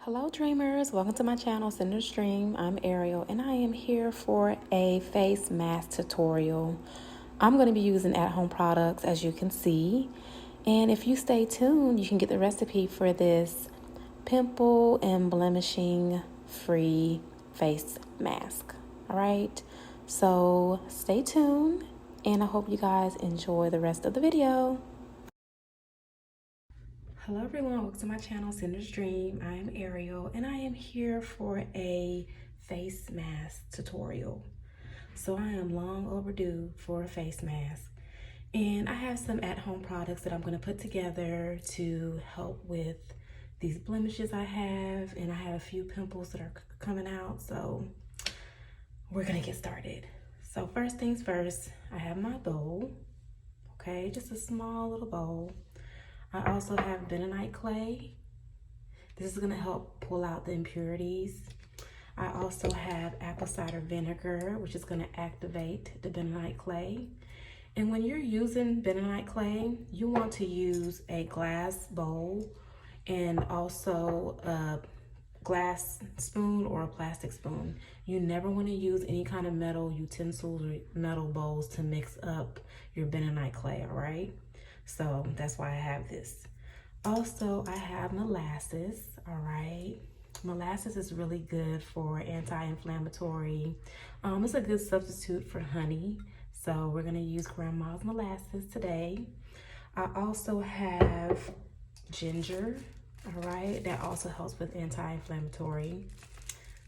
Hello dreamers, welcome to my channel Cinder's Dream. I'm Ariel and I am here for a face mask tutorial. I'm going to be using at-home products as you can see, and if you stay tuned you can get the recipe for this pimple and blemishing free face mask. Alright, so stay tuned and I hope you guys enjoy the rest of the video. Hello everyone, welcome to my channel Cinder's Dream. I am Ariel and I am here for a face mask tutorial. So I am long overdue for a face mask, and I have some at-home products that I'm going to put together to help with these blemishes I have, and I have a few pimples that are coming out, so we're going to get started. So first things first, I have my bowl, okay, just a small little bowl. I also have bentonite clay. This is going to help pull out the impurities. I also have apple cider vinegar, which is going to activate the bentonite clay. And when you're using bentonite clay, you want to use a glass bowl and also a glass spoon or a plastic spoon. You never want to use any kind of metal utensils or metal bowls to mix up your bentonite clay, all right? So that's why I have this. Also, I have molasses, all right? Molasses is really good for anti-inflammatory. It's a good substitute for honey. So we're gonna use grandma's molasses today. I also have ginger, all right? That also helps with anti-inflammatory.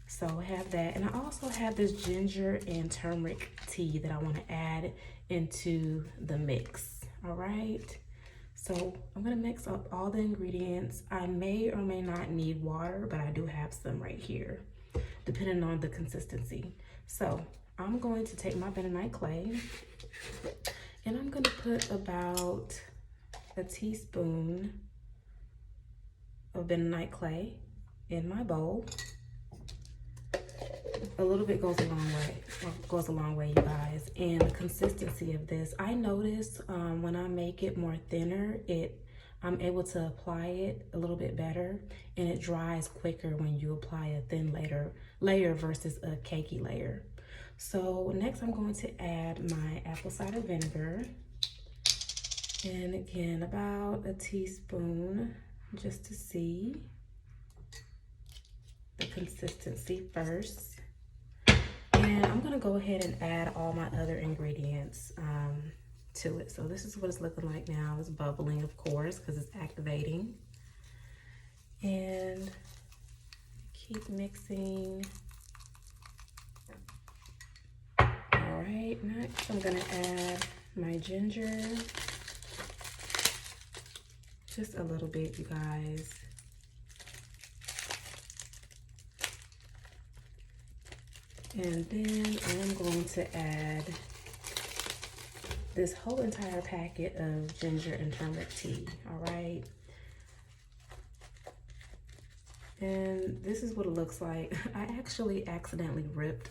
So I have that. And I also have this ginger and turmeric tea that I wanna add into the mix. All right, so I'm gonna mix up all the ingredients. I may or may not need water, but I do have some right here, depending on the consistency. So I'm going to take my bentonite clay and I'm gonna put about a teaspoon of bentonite clay in my bowl. A little bit goes a long way, you guys. And the consistency of this, I notice when I make it more thinner, I'm able to apply it a little bit better, and it dries quicker when you apply a thin layer versus a cakey layer. So next I'm going to add my apple cider vinegar, and again about a teaspoon, just to see the consistency first. And I'm gonna go ahead and add all my other ingredients to it. So this is what it's looking like now. It's bubbling, of course, because it's activating. And keep mixing. All right, next I'm gonna add my ginger. Just a little bit, you guys. And then I'm going to add this whole entire packet of ginger and turmeric tea, all right? And this is what it looks like. I actually accidentally ripped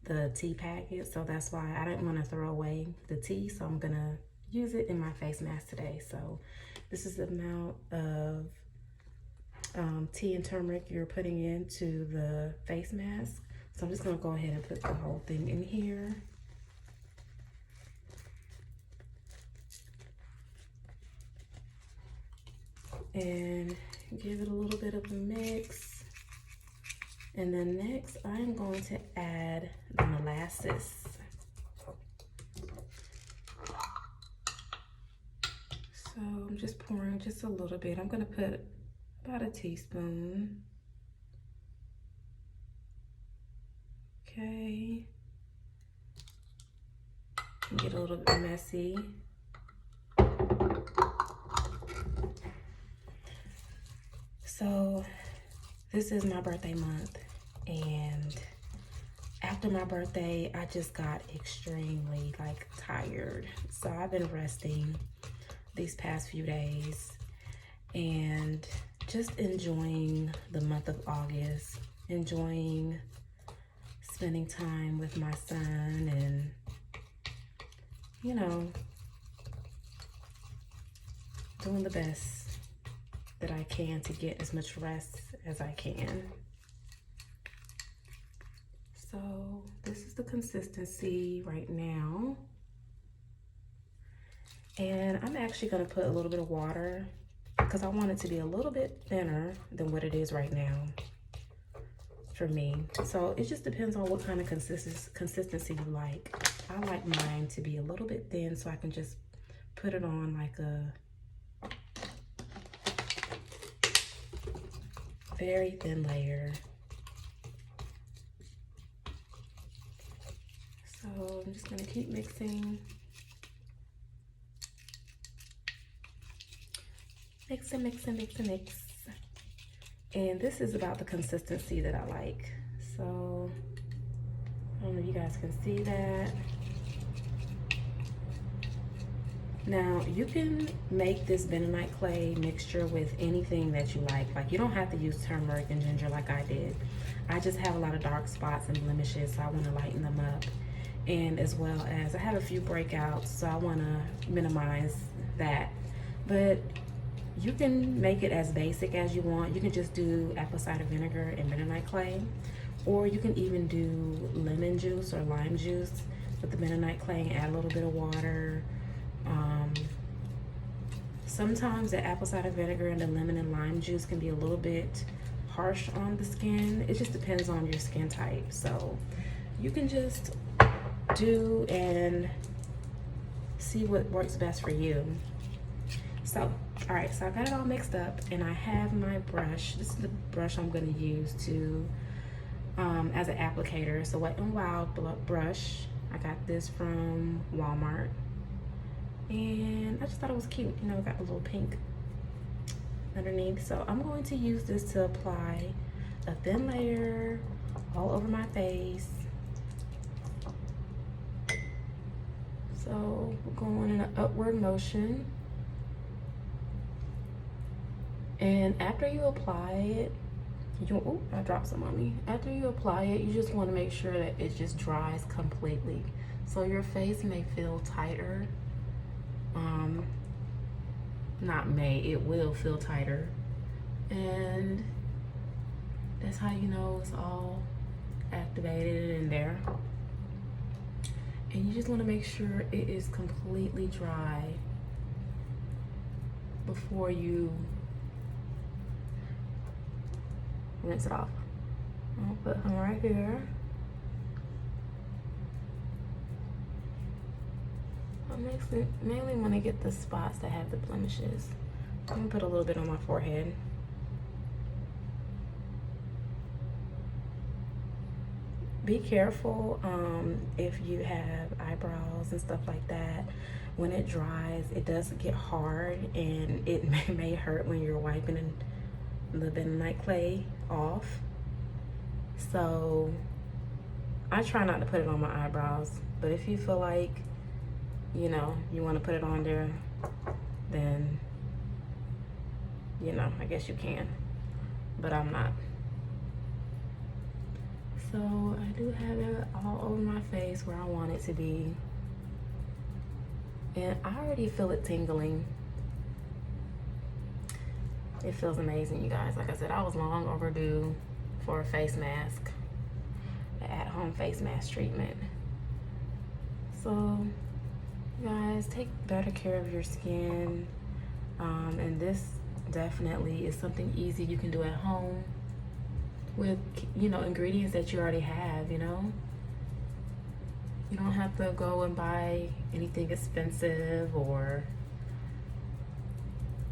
the tea packet, so that's why I didn't want to throw away the tea, so I'm gonna use it in my face mask today. So this is the amount of tea and turmeric you're putting into the face mask. So I'm just gonna go ahead and put the whole thing in here. And give it a little bit of a mix. And then next, I'm going to add the molasses. So I'm just pouring just a little bit. I'm gonna put about a teaspoon. Okay, get a little bit messy. So this is my birthday month, and after my birthday, I just got extremely tired. So I've been resting these past few days and just enjoying the month of August, enjoying spending time with my son, and you know, doing the best that I can to get as much rest as I can. So this is the consistency right now. And I'm actually gonna put a little bit of water because I want it to be a little bit thinner than what it is right now for me. So it just depends on what kind of consistency you like. I like mine to be a little bit thin so I can just put it on like a very thin layer. So I'm just gonna keep mixing. Mix and mix and mix and mix. And this is about the consistency that I like. So I don't know if you guys can see that. Now you can make this bentonite clay mixture with anything that you like. Like you don't have to use turmeric and ginger like I did. I just have a lot of dark spots and blemishes, so I want to lighten them up. And as well as I have a few breakouts, so I want to minimize that. But you can make it as basic as you want. You can just do apple cider vinegar and bentonite clay, or you can even do lemon juice or lime juice with the bentonite clay and add a little bit of water. Sometimes the apple cider vinegar and the lemon and lime juice can be a little bit harsh on the skin. It just depends on your skin type. So you can just do and see what works best for you. So, all right, so I got it all mixed up and I have my brush. This is the brush I'm gonna use to, as an applicator. It's a Wet n Wild brush. I got this from Walmart. And I just thought it was cute. You know, it got a little pink underneath. So I'm going to use this to apply a thin layer all over my face. So we're going in an upward motion. And after you apply it, oh, I dropped some on me. After you apply it, you just want to make sure that it just dries completely. So your face may feel tighter. It will feel tighter. And that's how you know it's all activated in there. And you just want to make sure it is completely dry before you rinse it off. I'll put them right here. I mainly want to get the spots that have the blemishes. I'm gonna put a little bit on my forehead. Be careful if you have eyebrows and stuff like that. When it dries, it does get hard and it may hurt when you're wiping the bentonite clay off. So I try not to put it on my eyebrows, but if you feel like, you know, you want to put it on there, then, you know, I guess you can, but I'm not. So I do have it all over my face where I want it to be. And I already feel it tingling. It feels amazing, you guys. Like I said, I was long overdue for a face mask, an at-home face mask treatment. So, you guys, take better care of your skin. And this definitely is something easy you can do at home with, you know, ingredients that you already have, you know. You don't have to go and buy anything expensive or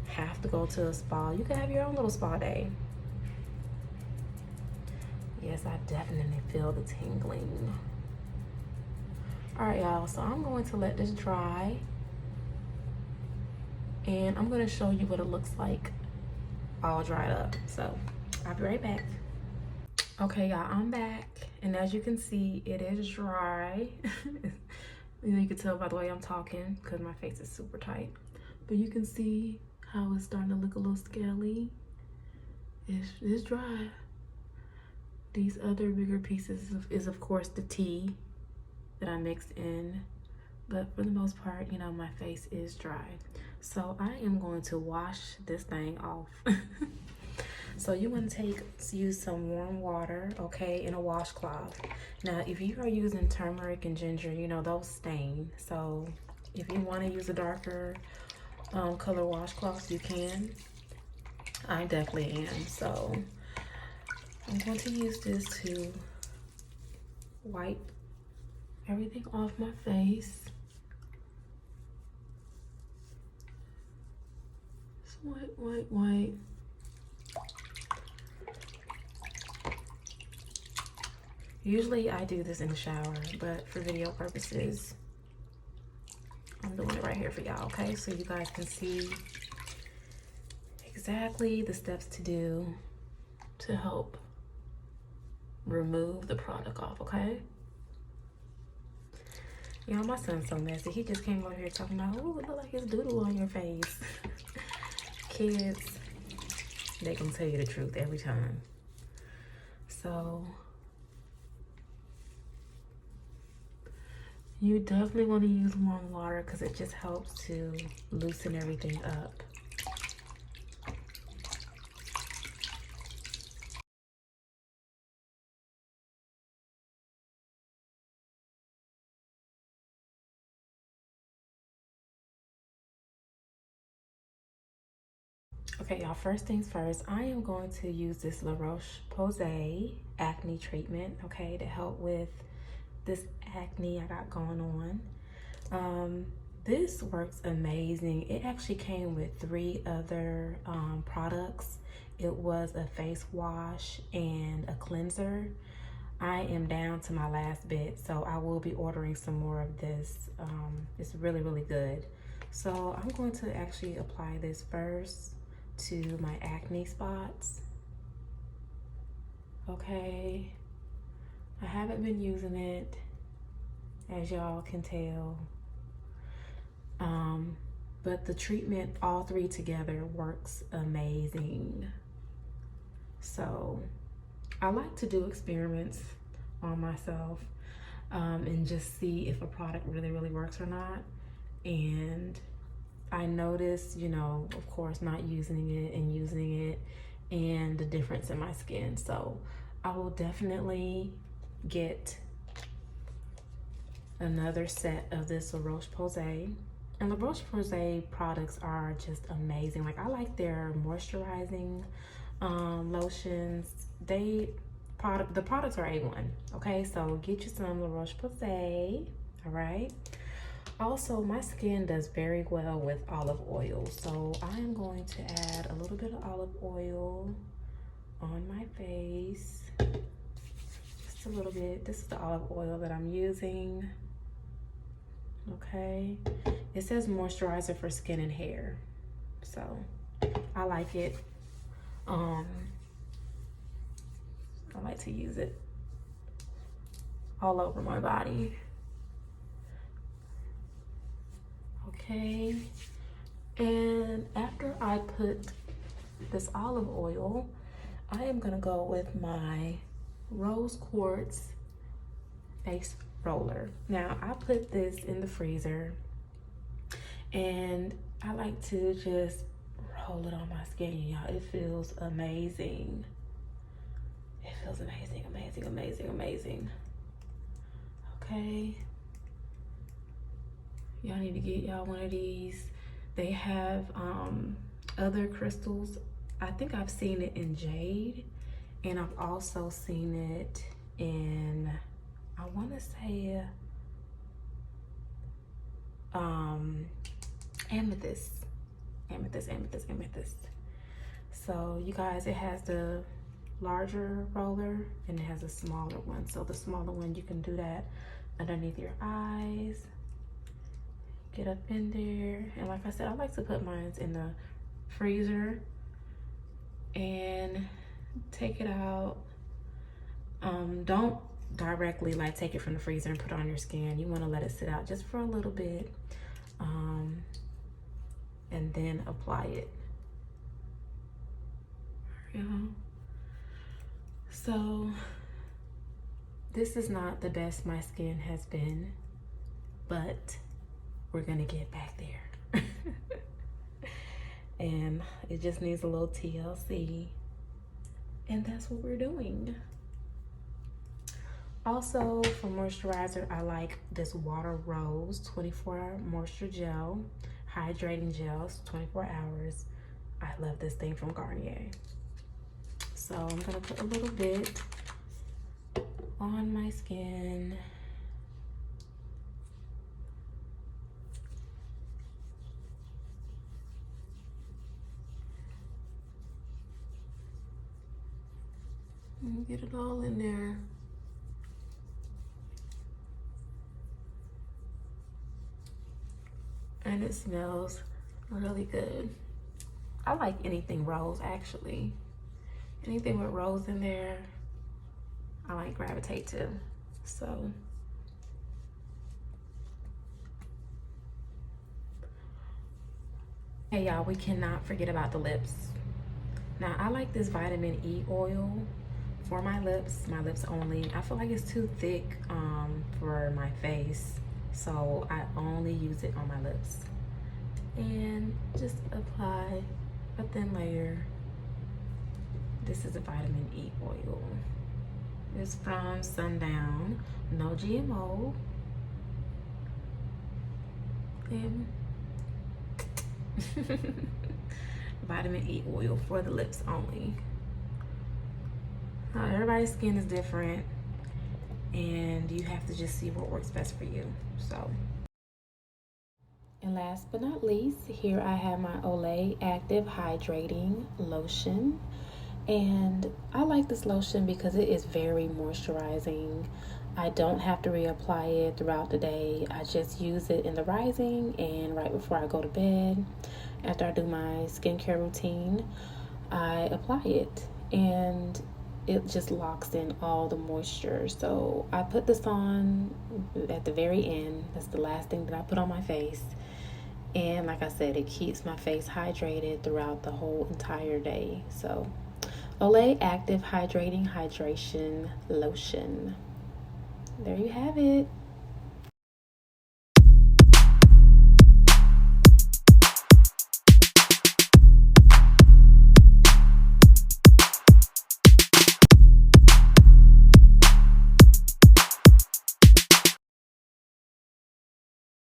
have to go to a spa. You can have your own little spa day. Yes, I definitely feel the tingling. All right, y'all, so I'm going to let this dry and I'm going to show you what it looks like all dried up. So I'll be right back. Okay, y'all, I'm back, and as you can see, it is dry. You know, you can tell by the way I'm talking because my face is super tight, but you can see how it's starting to look a little scaly. It's dry. These other bigger pieces is of course the tea that I mixed in, but for the most part, you know, my face is dry. So I am going to wash this thing off. So you want to use some warm water, okay, in a washcloth. Now, if you are using turmeric and ginger, you know, those stain. So if you want to use a darker color washcloth, you can. I definitely am. So I'm going to use this to wipe everything off my face. Just wipe. Usually I do this in the shower, but for video purposes, I'm doing it right here for y'all, okay? So you guys can see exactly the steps to do to help remove the product off, okay? Y'all, my son's so messy. He just came over here talking about, oh, it look like it's doodle on your face. Kids, they gonna tell you the truth every time. So you definitely want to use warm water because it just helps to loosen everything up. Okay, y'all, first things first, I am going to use this Roche Posay acne treatment, okay, to help with this acne I got going on. This works amazing. It actually came with 3 other products. It was a face wash and a cleanser. I am down to my last bit, so I will be ordering some more of this. It's really, really good. So I'm going to actually apply this first to my acne spots. Okay, I haven't been using it, as y'all can tell, but the treatment, all 3 together, works amazing. So I like to do experiments on myself and just see if a product really, really works or not. And I noticed, you know, of course, not using it and using it and the difference in my skin. So I will definitely get another set of this Roche Posay. And the Roche Posay products are just amazing. Like, I like their moisturizing lotions. The products are A1, okay? So get you some La Roche Posay, all right? Also, my skin does very well with olive oil, so I am going to add a little bit of olive oil on my face. Just a little bit. This is the olive oil that I'm using. Okay. It says moisturizer for skin and hair, so I like it. I like to use it all over my body. Okay, and after I put this olive oil, I am gonna go with my rose quartz face roller. Now, I put this in the freezer and I like to just roll it on my skin, y'all. It feels amazing. It feels amazing, amazing, amazing, amazing. Okay. Y'all need to get y'all one of these. They have other crystals. I think I've seen it in jade, and I've also seen it in, I want to say amethyst. So you guys, it has the larger roller and it has a smaller one. So the smaller one, you can do that underneath your eyes. Get up in there, and like I said, I like to put mine in the freezer and take it out. Don't directly like take it from the freezer and put it on your skin. You want to let it sit out just for a little bit, and then apply it. So this is not the best my skin has been, but we're gonna get back there. And it just needs a little TLC. And that's what we're doing. Also, for moisturizer, I like this Water Rose 24-hour moisture gel, hydrating gels, 24 hours. I love this thing from Garnier. So I'm gonna put a little bit on my skin. And get it all in there. And it smells really good. I like anything rose, actually. Anything with rose in there, I like gravitate to. So hey y'all, we cannot forget about the lips. Now I like this vitamin E oil for my lips only. I feel like it's too thick for my face, so I only use it on my lips. And just apply a thin layer. This is a vitamin E oil. It's from Sundown, no GMO. And vitamin E oil for the lips only. Everybody's skin is different, and you have to just see what works best for you. So, and last but not least, here I have my Olay Active Hydrating Lotion. And I like this lotion because it is very moisturizing. I don't have to reapply it throughout the day. I just use it in the rising and right before I go to bed. After I do my skincare routine, I apply it, and it just locks in all the moisture. So I put this on at the very end. That's the last thing that I put on my face. And like I said, it keeps my face hydrated throughout the whole entire day. So Olay Active Hydrating Hydration Lotion. There you have it.